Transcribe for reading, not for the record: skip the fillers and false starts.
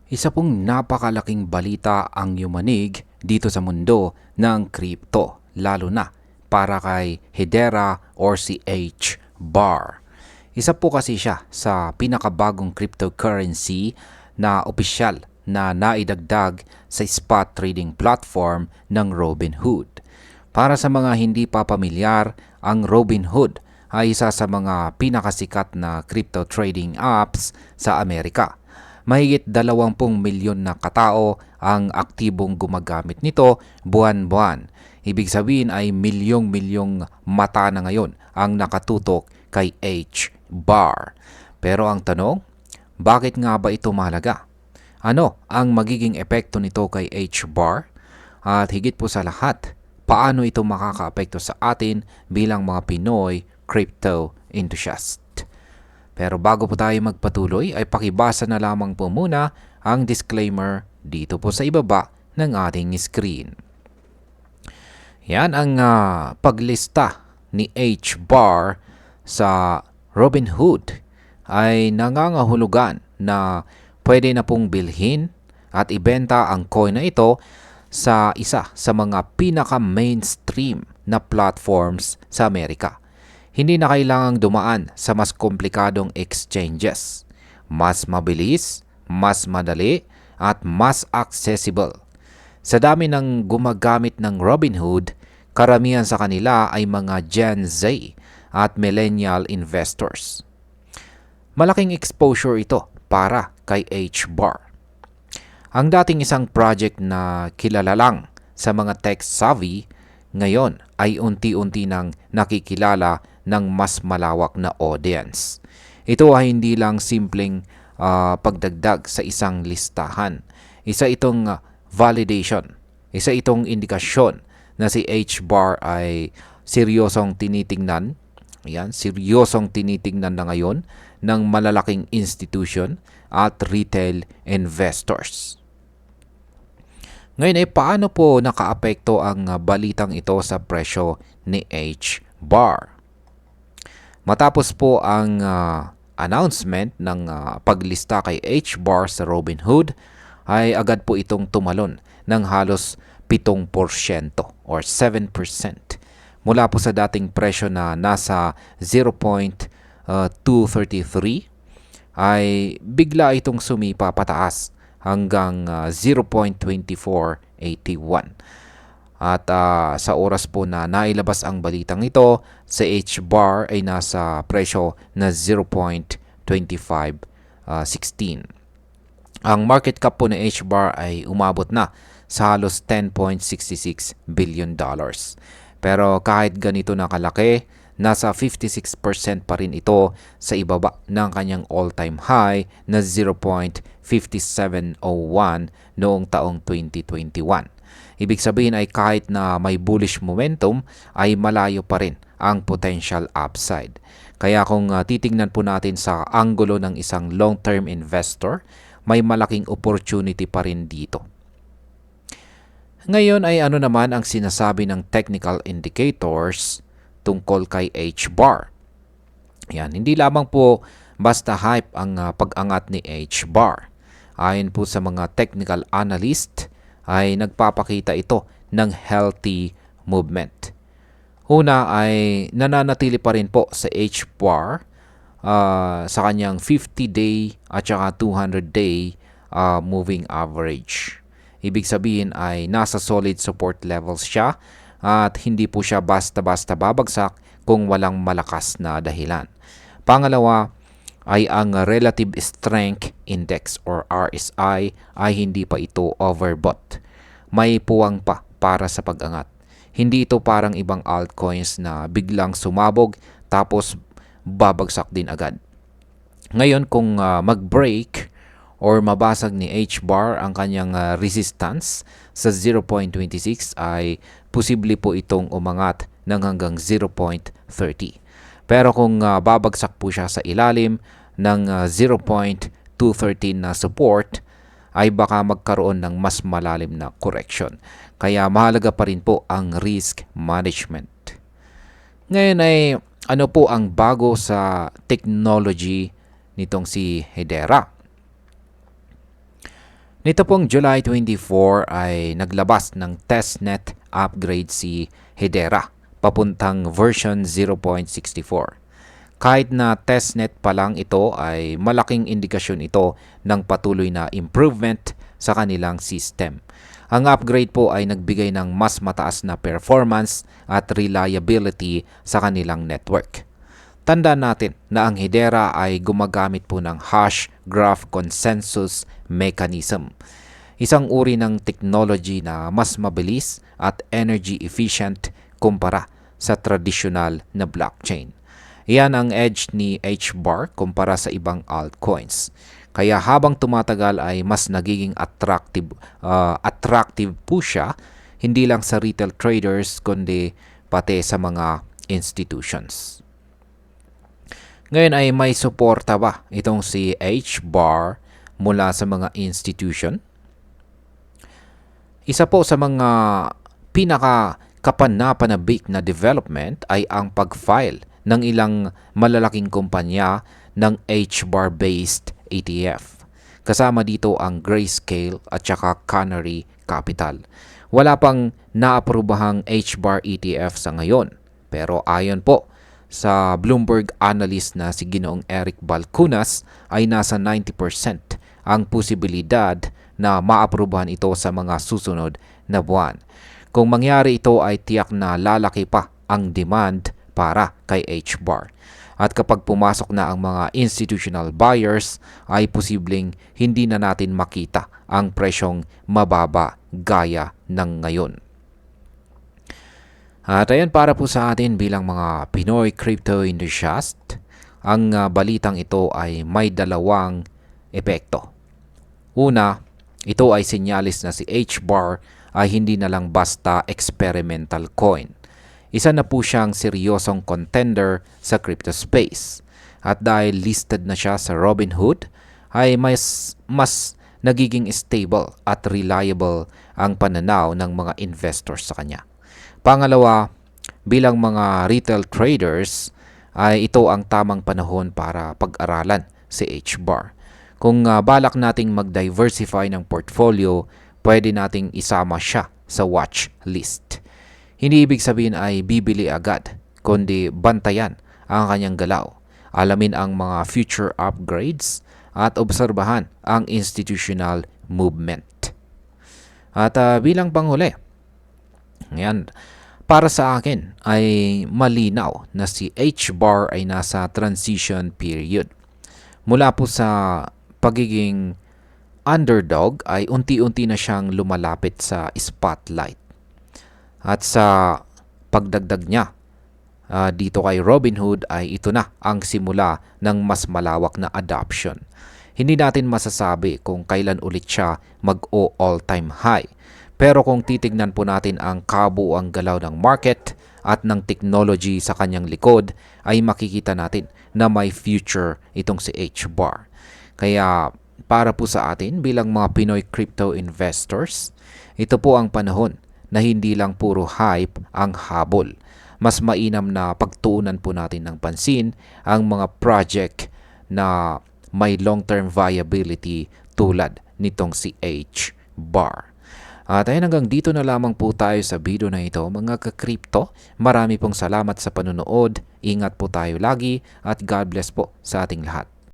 Isa pong napakalaking balita ang yumanig dito sa mundo ng crypto, lalo na para kay Hedera or si H. Bar. Isa po kasi siya sa pinakabagong cryptocurrency na opisyal na naidagdag sa spot trading platform ng Robinhood. Para sa mga hindi pa pamilyar, ang Robinhood ay isa sa mga pinakasikat na crypto trading apps sa Amerika. Mahigit 20 milyon na katao ang aktibong gumagamit nito buwan-buwan. Ibig sabihin ay milyong-milyong mata na ngayon ang nakatutok kay H. Bar. Pero ang tanong, bakit nga ba ito mahalaga? Ano ang magiging epekto nito kay H. Bar? At higit po sa lahat, paano ito makakaapekto sa atin bilang mga Pinoy crypto enthusiast? Pero bago po tayo magpatuloy ay pakibasa na lamang po muna ang disclaimer dito po sa ibaba ng ating screen. Yan ang paglista ni H. Bar sa Robinhood ay nangangahulugan na pwede na pong bilhin at ibenta ang coin na ito sa isa sa mga pinaka-mainstream na platforms sa Amerika. Hindi na kailangang dumaan sa mas komplikadong exchanges. Mas mabilis, mas madali, at mas accessible. Sa dami ng gumagamit ng Robinhood, karamihan sa kanila ay mga Gen Z at millennial investors. Malaking exposure ito para kay H. Bar. Ang dating isang project na kilala lang sa mga tech-savvy, ngayon ay unti-unti nang nakikilala ng mas malawak na audience. Ito ay hindi lang simpleng pagdagdag sa isang listahan. Isa itong validation. Isa itong indikasyon na si H. Bar ay seryosong tinitingnan. Seryosong tinitingnan na ngayon ng malalaking institution at retail investors. Ngayon ay paano po nakaapekto ang balitang ito sa presyo ni H. Bar? Matapos po ang announcement ng paglista kay H. Bar sa Robinhood, ay agad po itong tumalon ng halos 7% or 7% mula po sa dating presyo na nasa 0.233 ay bigla itong sumipa pataas hanggang 0.2481. At sa oras po na nailabas ang balitang ito, sa H. Bar ay nasa presyo na 0.2516. Ang market cap po ng H. Bar ay umabot na sa halos $10.66 billion. Pero kahit ganito na kalaki, nasa 56% pa rin ito sa ibaba ng kanyang all-time high na 0.5701 noong taong 2021. Ibig sabihin ay kahit na may bullish momentum ay malayo pa rin ang potential upside. Kaya kung titingnan po natin sa anggulo ng isang long-term investor, may malaking opportunity pa rin dito. Ngayon ay ano naman ang sinasabi ng technical indicators tungkol kay H. Bar? Hindi lamang po basta hype ang pag-angat ni H. Bar. Ayon po sa mga technical analyst, ay nagpapakita ito ng healthy movement. Una ay nananatili pa rin po sa H. Bar sa kanyang 50-day at saka 200-day moving average. Ibig sabihin ay nasa solid support levels siya at hindi po siya basta-basta babagsak kung walang malakas na dahilan. Pangalawa ay ang Relative Strength Index or RSI ay hindi pa ito overbought. May puwang pa para sa pag-angat. Hindi ito parang ibang altcoins na biglang sumabog tapos babagsak din agad. Ngayon kung mag-break or mabasag ni H. Bar ang kanyang resistance sa 0.26 ay posible po itong umangat ng hanggang 0.30. Pero kung babagsak po siya sa ilalim ng 0.213 na support, ay baka magkaroon ng mas malalim na correction. Kaya mahalaga pa rin po ang risk management. Ngayon ay ano po ang bago sa technology nitong si Hedera? Nito pong July 24 ay naglabas ng testnet upgrade si Hedera papuntang version 0.64. Kahit na testnet pa lang ito ay malaking indikasyon ito ng patuloy na improvement sa kanilang system. Ang upgrade po ay nagbigay ng mas mataas na performance at reliability sa kanilang network. Tandaan natin na ang Hedera ay gumagamit po ng hash graph consensus mechanism. Isang uri ng technology na mas mabilis at energy efficient kumpara sa traditional na blockchain. Iyan ang edge ni HBAR kumpara sa ibang altcoins. Kaya habang tumatagal ay mas nagiging attractive po siya, hindi lang sa retail traders kundi pati sa mga institutions. Ngayon ay may suporta ba itong si HBAR mula sa mga institution? Isa po sa mga pinaka-kapanapanabik na development ay ang pag-file ng ilang malalaking kumpanya ng HBAR-based ETF. Kasama dito ang Grayscale at saka Canary Capital. Wala pang naaprobahang HBAR ETF sa ngayon. Pero ayon po sa Bloomberg analyst na si Ginoong Eric Balcunas ay nasa 90% ang posibilidad na maaprubahan ito sa mga susunod na buwan. Kung mangyari ito ay tiyak na lalaki pa ang demand para kay HBAR. At kapag pumasok na ang mga institutional buyers, ay posibleng hindi na natin makita ang presyong mababa gaya ng ngayon. At ayan para po sa atin bilang mga Pinoy crypto enthusiast, ang balitang ito ay may dalawang epekto. Una, ito ay sinyalis na si HBAR ay hindi na lang basta experimental coin. Isa na po siyang seryosong contender sa crypto space. At dahil listed na siya sa Robinhood, ay mas nagiging stable at reliable ang pananaw ng mga investors sa kanya. Pangalawa, bilang mga retail traders, ay ito ang tamang panahon para pag-aralan si HBAR. Kung balak nating mag-diversify ng portfolio, pwede nating isama siya sa watch list. Hindi ibig sabihin ay bibili agad, kundi bantayan ang kanyang galaw, alamin ang mga future upgrades, at obserbahan ang institutional movement. At bilang panghuli, yan, para sa akin ay malinaw na si HBAR ay nasa transition period. Mula po sa pagiging underdog ay unti-unti na siyang lumalapit sa spotlight. At sa pagdagdag niya dito kay Robinhood ay ito na ang simula ng mas malawak na adoption. Hindi natin masasabi kung kailan ulit siya mag-all-time high. Pero kung titignan po natin ang kabuuang galaw ng market at ng technology sa kanyang likod, ay makikita natin na may future itong si HBAR. Kaya para po sa atin bilang mga Pinoy crypto investors, ito po ang panahon na hindi lang puro hype ang habol. Mas mainam na pagtuunan po natin ng pansin ang mga project na may long-term viability tulad nitong si HBAR. At ayun, hanggang dito na lamang po tayo sa video na ito mga ka-crypto. Marami pong salamat sa panonood. Ingat po tayo lagi at God bless po sa ating lahat.